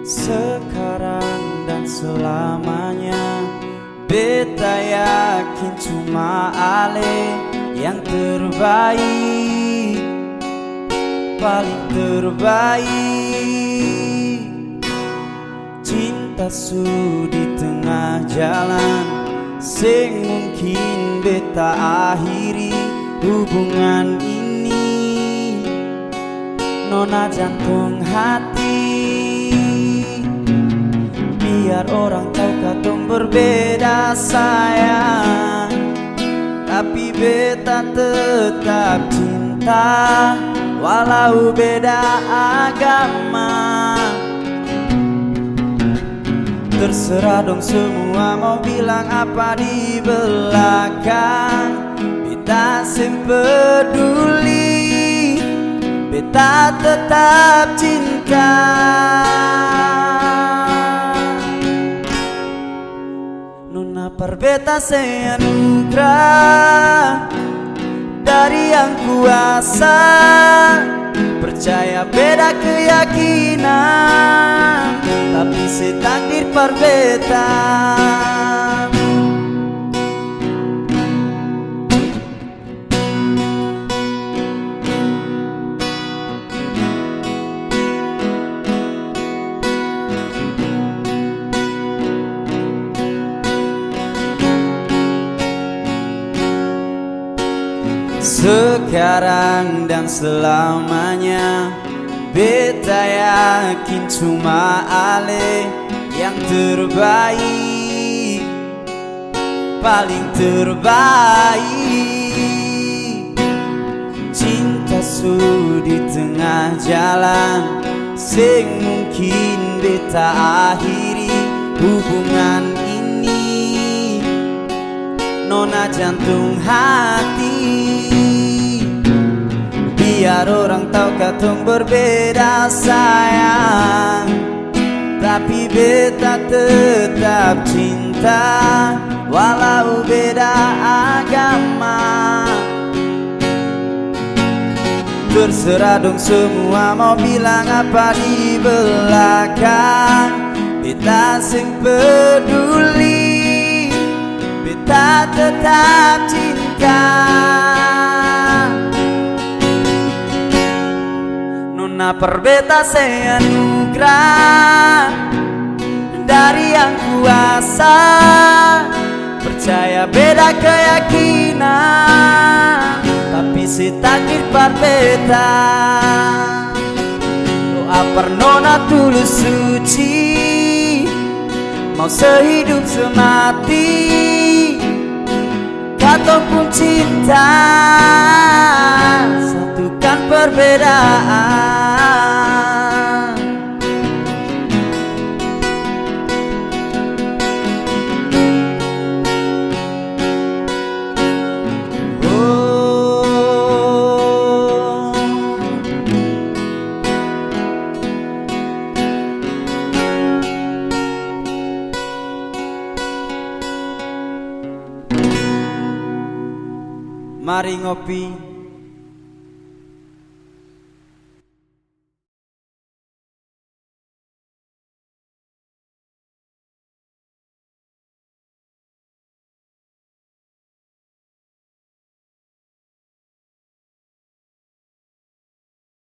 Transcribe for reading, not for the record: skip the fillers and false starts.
Sekarang dan selamanya, beta yakin cuma ale yang terbaik, paling terbaik. Cinta su di tengah jalan, sing mungkin beta akhiri hubungan ini. Nona jantung hati, biar orang tahu katong berbeda sayang, tapi beta tetap cinta walau beda agama. Terserah dong semua mau bilang apa di belakang, beta sing peduli, beta tetap cinta. Nona per beta se anugerah dari yang kuasa, percaya beda keyakinan, tapi setakdir per beta. Sekarang dan selamanya, beta yakin cuma ale yang terbaik, paling terbaik. Cinta su di tengah jalan, sing mungkin beta akhiri hubungan ini. Nona jantung hati, biar orang tahu katong berbeda sayang, tapi beta tetap cinta walau beda agama. Terserah dong semua mau bilang apa di belakang, beta sing peduli, beta tetap cinta. Nona per beta se anugerah dari yang kuasa, percaya beda keyakinan, tapi si takdir per beta. Doa per nona tulus suci, mau sehidup semati, katong pun cinta, satukan perbedaan. Mari ngopi